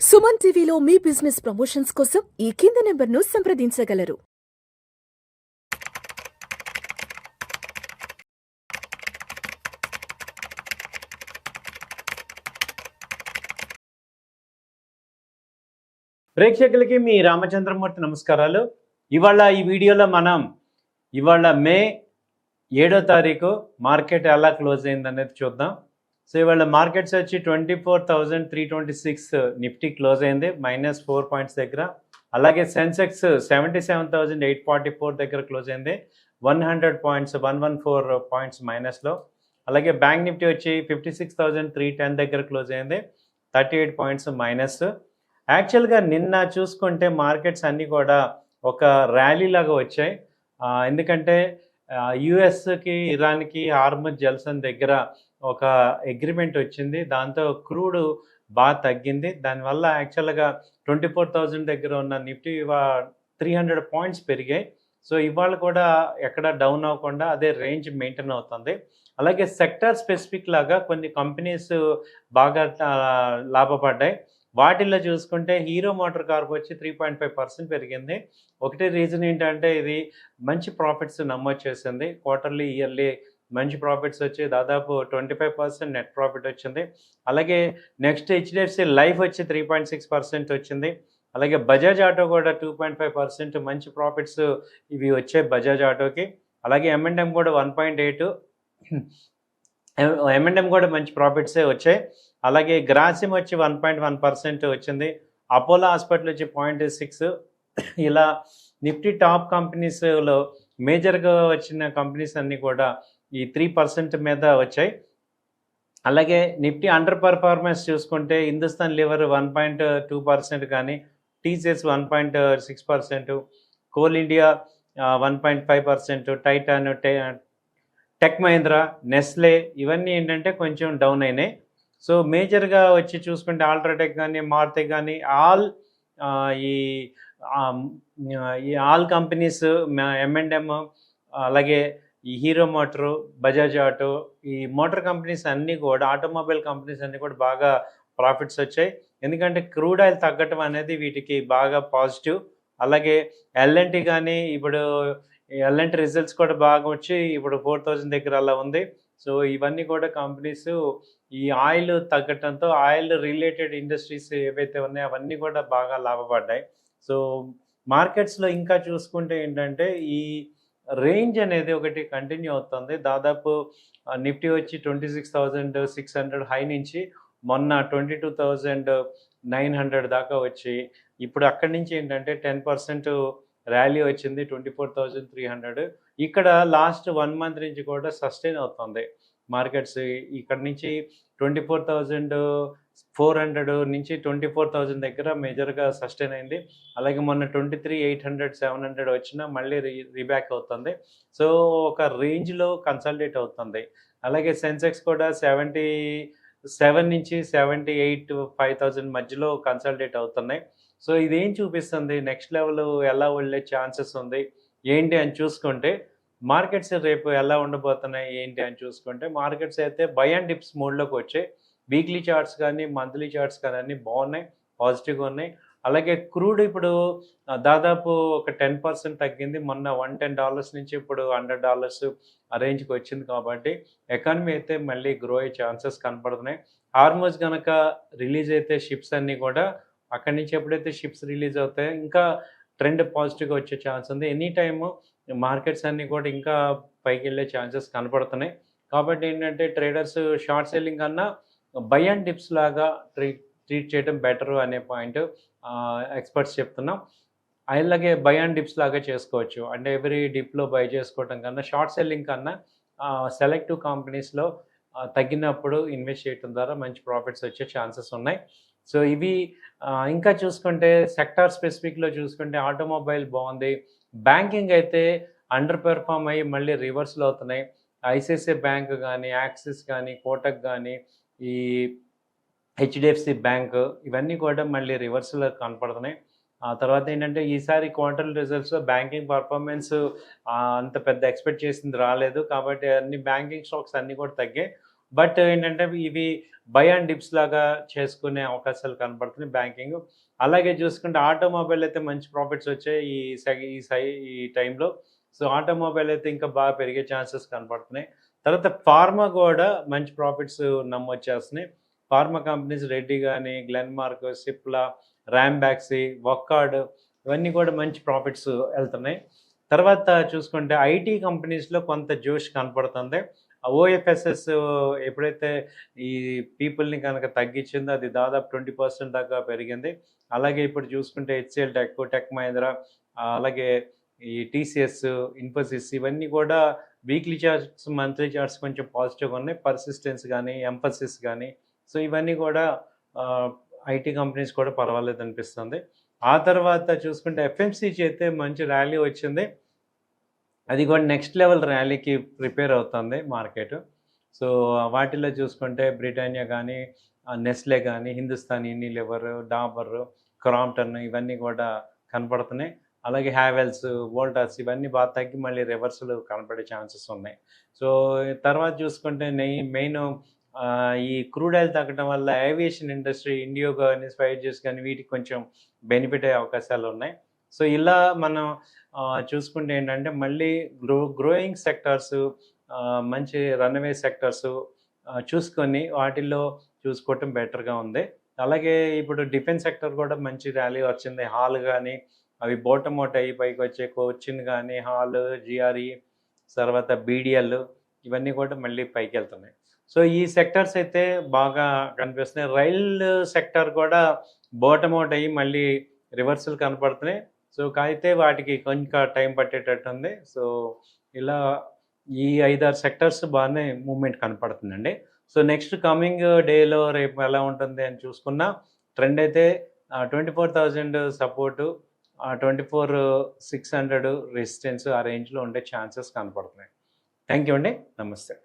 సుమన్ టీవీలో మీ business promotions కోసం ఈ కింది నెంబర్ను సంప్రదించగలరు. ప్రేక్షకులకి మీ రామచంద్రమూర్తి నమస్కారాలు. ఇవాళ ఈ వీడియోలో మనం మే 7వ తారీఖు మార్కెట్ ఎలా క్లోజ్ అయింది అనేది చూద్దాం. సో ఇవాళ మార్కెట్స్ వచ్చి 24,326 నిఫ్టీ క్లోజ్ అయింది, -4 పాయింట్స్ దగ్గర. అలాగే సెన్సెక్స్ 77,844 దగ్గర క్లోజ్ అయింది, 100 పాయింట్స్ 114 పాయింట్స్ మైనస్లో. అలాగే బ్యాంక్ నిఫ్టీ వచ్చి 56,310 దగ్గర క్లోజ్ అయింది, 38 పాయింట్స్ మైనస్. యాక్చువల్గా నిన్న చూసుకుంటే మార్కెట్స్ అన్నీ కూడా ఒక ర్యాలీ లాగా వచ్చాయి. ఎందుకంటే యుఎస్కి ఇరాన్కి హార్ముజ్ జల్సన్ దగ్గర ఒక అగ్రిమెంట్ వచ్చింది, దాంతో క్రూడ్ బాగా తగ్గింది. దానివల్ల యాక్చువల్గా 24,000 దగ్గర ఉన్న నిఫ్టీ 300 పాయింట్స్ పెరిగాయి. సో ఇవాళ కూడా ఎక్కడ డౌన్ అవ్వకుండా అదే రేంజ్ మెయింటైన్ అవుతుంది. అలాగే సెక్టర్ స్పెసిఫిక్ లాగా కొన్ని కంపెనీస్ బాగా లాభపడ్డాయి. వాటిల్లో చూసుకుంటే హీరో మోటార్ కార్ప్ వచ్చి 3.5% పెరిగింది. ఒకటి రీజన్ ఏంటంటే ఇది మంచి ప్రాఫిట్స్ నమోదు చేసింది. క్వార్టర్లీ ఇయర్లీ మంచి ప్రాఫిట్స్ వచ్చి దాదాపు 25% నెట్ ప్రాఫిట్ వచ్చింది. అలాగే నెక్స్ట్ హెచ్డిఎఫ్సి లైఫ్ వచ్చి 3.6% వచ్చింది. అలాగే బజాజ్ ఆటో కూడా 2.5% మంచి ప్రాఫిట్స్ ఇవి వచ్చాయి బజాజ్ ఆటోకి. అలాగే M&M కూడా 1.8, M&M కూడా మంచి ప్రాఫిట్సే వచ్చాయి. అలాగే గ్రాసిమ్ వచ్చి 1.1% వచ్చింది. అపోలో హాస్పిటల్ వచ్చి 0.6. ఇలా నిఫ్టీ టాప్ కంపెనీస్లో మేజర్గా వచ్చిన కంపెనీస్ అన్నీ కూడా ఈ 3% మీద వచ్చాయి. అలాగే నిఫ్టీ అండర్ పర్ఫార్మెన్స్ చూసుకుంటే హిందుస్థాన్ లివర్ 1.2% కానీ, TCS 1.6%, coal India 1.5%, Titan, tech Mahindra, Nestle ఇవన్నీ ఏంటంటే కొంచెం డౌన్ అయినాయి. సో మేజర్గా వచ్చి చూసుకుంటే అల్ట్రాటెక్ కానీ, మారుతి కానీ ఈ ఆల్ కంపెనీస్, M&M, అలాగే ఈ హీరో మోటారు, బజాజ్ ఆటో, ఈ మోటార్ కంపెనీస్ అన్నీ కూడా, ఆటోమొబైల్ కంపెనీస్ అన్నీ కూడా బాగా ప్రాఫిట్స్ వచ్చాయి. ఎందుకంటే క్రూడ్ ఆయిల్ తగ్గటం అనేది వీటికి బాగా పాజిటివ్. అలాగే L&T కానీ, ఇప్పుడు L&T రిజల్ట్స్ కూడా బాగా వచ్చి ఇప్పుడు 4,000 దగ్గర అలా ఉంది. సో ఇవన్నీ కూడా కంపెనీస్ ఈ ఆయిల్ తగ్గటంతో ఆయిల్ రిలేటెడ్ ఇండస్ట్రీస్ ఏవైతే ఉన్నాయో అవన్నీ కూడా బాగా లాభపడ్డాయి. సో మార్కెట్స్లో ఇంకా చూసుకుంటే ఏంటంటే ఈ రేంజ్ అనేది ఒకటి కంటిన్యూ అవుతుంది. దాదాపు నిఫ్టీ వచ్చి 26,600 హై నుంచి మొన్న 22,900 దాకా వచ్చి ఇప్పుడు అక్కడి నుంచి ఏంటంటే 10% ర్యాలీ వచ్చింది, 24,300. ఇక్కడ లాస్ట్ 1 మంత్ నుంచి కూడా సస్టైన్ అవుతుంది మార్కెట్స్. ఇక్కడ నుంచి 24,400 నుంచి 24,000 దగ్గర మేజర్గా సస్టైన్ అయింది. అలాగే మొన్న 23,800, 700 వచ్చినా మళ్ళీ రీబ్యాక్ అవుతుంది. సో ఒక రేంజ్లో కన్సల్టేట్ అవుతుంది. అలాగే సెన్సెక్స్ కూడా 77 నుంచి 78, 5,000 మధ్యలో కన్సల్టేట్ అవుతున్నాయి. సో ఇదేం చూపిస్తుంది, నెక్స్ట్ లెవెల్ ఎలా వెళ్ళే ఛాన్సెస్ ఉంది ఏంటి అని చూసుకుంటే, మార్కెట్స్ రేపు ఎలా ఉండబోతున్నాయి ఏంటి అని చూసుకుంటే, మార్కెట్స్ అయితే బై అండ్ డిప్స్ మోడ్లోకి వచ్చాయి. వీక్లీ చార్ట్స్ కానీ, మంత్లీ చార్ట్స్ కానీ అన్నీ బాగున్నాయి, పాజిటివ్గా ఉన్నాయి. అలాగే క్రూడ్ ఇప్పుడు దాదాపు ఒక 10% తగ్గింది. మొన్న $110 నుంచి ఇప్పుడు $100 ఆ రేంజ్కి వచ్చింది. కాబట్టి ఎకానమీ అయితే మళ్ళీ గ్రో అయ్యే ఛాన్సెస్ కనపడుతున్నాయి. హార్మోజ్ కనుక రిలీజ్ అయితే షిప్స్ అన్నీ కూడా అక్కడి నుంచి ఎప్పుడైతే షిప్స్ రిలీజ్ అవుతాయో ఇంకా ట్రెండ్ పాజిటివ్గా వచ్చే ఛాన్స్ ఉంది. ఎనీ టైము మార్కెట్స్ అన్నీ కూడా ఇంకా పైకి వెళ్ళే ఛాన్సెస్ కనపడుతున్నాయి. కాబట్టి ఏంటంటే ట్రేడర్స్ షార్ట్ సెల్లింగ్ కన్నా బై అండ్ డిప్స్ లాగా ట్రీట్ చేయడం బెటరు అనే పాయింట్ ఎక్స్పర్ట్స్ చెప్తున్నాం. అలాగే బై అండ్ డిప్స్ లాగా చేసుకోవచ్చు. అంటే ఎవ్రీ డిప్లో బై చేసుకోవడం కన్నా షార్ట్ సెల్లింగ్ కన్నా సెలెక్టివ్ కంపెనీస్లో తగ్గినప్పుడు ఇన్వెస్ట్ చేయడం ద్వారా మంచి ప్రాఫిట్స్ వచ్చే ఛాన్సెస్ ఉన్నాయి. సో ఇవి ఇంకా చూసుకుంటే సెక్టార్ స్పెసిఫిక్లో చూసుకుంటే ఆటోమొబైల్ బాగుంది. బ్యాంకింగ్ అయితే అండర్ పెర్ఫామ్ అయ్యి మళ్ళీ రివర్స్లో అవుతున్నాయి. ఐసిఐసిఐ బ్యాంక్ కానీ, యాక్సిస్ కానీ, కోటక్ కానీ, ఈ హెచ్డిఎఫ్సి బ్యాంక్ ఇవన్నీ కూడా మళ్ళీ రివర్స్లో కనపడుతున్నాయి. ఆ తర్వాత ఏంటంటే ఈసారి క్వార్టర్లీ రిజల్ట్స్లో బ్యాంకింగ్ పర్ఫార్మెన్స్ అంత పెద్ద ఎక్స్పెక్ట్ చేసింది రాలేదు. కాబట్టి అన్ని బ్యాంకింగ్ స్టాక్స్ అన్నీ కూడా తగ్గాయి. బట్ ఏంటంటే ఇవి బై అండ్ డిప్స్ లాగా చేసుకునే అవకాశాలు కనపడుతున్నాయి బ్యాంకింగ్. అలాగే చూసుకుంటే ఆటోమొబైల్ అయితే మంచి ప్రాఫిట్స్ వచ్చాయి ఈ టైంలో. సో ఆటోమొబైల్ అయితే ఇంకా బాగా పెరిగే ఛాన్సెస్ కనపడుతున్నాయి. తర్వాత ఫార్మా కూడా మంచి ప్రాఫిట్స్ నమోదు చేస్తున్నాయి. ఫార్మా కంపెనీస్ రెడ్డి కానీ, గ్లెన్మార్క్, సిప్లా, ర్యాంబాక్సీ, వొక్కార్డ్ ఇవన్నీ కూడా మంచి ప్రాఫిట్స్ వెళ్తున్నాయి. తర్వాత చూసుకుంటే ఐటీ కంపెనీస్లో కొంత జోష్ కనపడుతుంది. ఓఎఫ్ఎస్ఎస్ ఎప్పుడైతే ఈ పీపుల్ని కనుక తగ్గించిందో అది దాదాపు 20% దాకా పెరిగింది. అలాగే ఇప్పుడు చూసుకుంటే హెచ్సిఎల్ టెక్ మహీంద్రా, అలాగే ఈ టీసీఎస్, ఇన్ఫోసిస్ ఇవన్నీ కూడా వీక్లీ చార్ట్స్, మంత్లీ చార్ట్స్ కొంచెం పాజిటివ్గా ఉన్నాయి. పర్సిస్టెన్స్ కానీ, ఎంఫసిస్ కానీ, సో ఇవన్నీ కూడా ఐటీ కంపెనీస్ కూడా పర్వాలేదు అనిపిస్తుంది. ఆ తర్వాత చూసుకుంటే ఎఫ్ఎంసీజీ అయితే మంచి ర్యాలీ వచ్చింది. అది కూడా నెక్స్ట్ లెవెల్ ర్యాలీకి ప్రిపేర్ అవుతుంది మార్కెట్. సో వాటిలో చూసుకుంటే బ్రిటానియా కానీ, నెస్లే కానీ, హిందుస్థాన్ యూనిలివర్, డాబర్, క్రాంప్టన్ ఇవన్నీ కూడా కనపడుతున్నాయి. అలాగే హ్యావెల్స్, వోల్టాస్ ఇవన్నీ బాగా తగ్గి మళ్ళీ రివర్సల్ కనపడే ఛాన్సెస్ ఉన్నాయి. సో తర్వాత చూసుకుంటే మెయిన్ ఈ క్రూడ్ ఆయిల్ తగ్గడం వల్ల ఏవియేషన్ ఇండస్ట్రీ, ఇండియో కానీ, స్పైస్ కానీ వీటికి కొంచెం బెనిఫిట్ అయ్యే అవకాశాలు ఉన్నాయి. సో ఇలా మనం చూసుకుంటే ఏంటంటే మళ్ళీ గ్రోయింగ్ సెక్టార్స్, మంచి రన్అవే సెక్టార్స్ చూసుకొని వాటిల్లో చూసుకోవటం బెటర్గా ఉంది. అలాగే ఇప్పుడు డిఫెన్స్ సెక్టర్ కూడా మంచి ర్యాలీ వచ్చింది. హాల్ కానీ అవి బాటమ్ అవుట్ అయ్యి పైకి వచ్చే కోచిన్ కానీ, హాల్, జిఆర్ఈ, తర్వాత బీడిఎల్ ఇవన్నీ కూడా మళ్ళీ పైకి వెళ్తున్నాయి. సో ఈ సెక్టర్స్ అయితే బాగా కనిపిస్తున్నాయి. రైల్ సెక్టర్ కూడా బాటమ్ అవుట్ అయ్యి మళ్ళీ రివర్సల్ కనపడుతున్నాయి. సో అయితే వాటికి కొంచెం టైం పట్టేటట్టు ఉంది. సో ఇలా ఈ 5-6 సెక్టర్స్ బాగానే మూవ్మెంట్ కనపడుతుందండి. సో నెక్స్ట్ కమింగ్ డేలో రేపు ఎలా ఉంటుంది అని చూసుకున్నా ట్రెండ్ అయితే 24,000 సపోర్టు, 24,600 రెసిస్టెన్స్ ఆ రేంజ్లో ఉండే ఛాన్సెస్ కనపడుతున్నాయి. థ్యాంక్ యూ అండి. నమస్తే.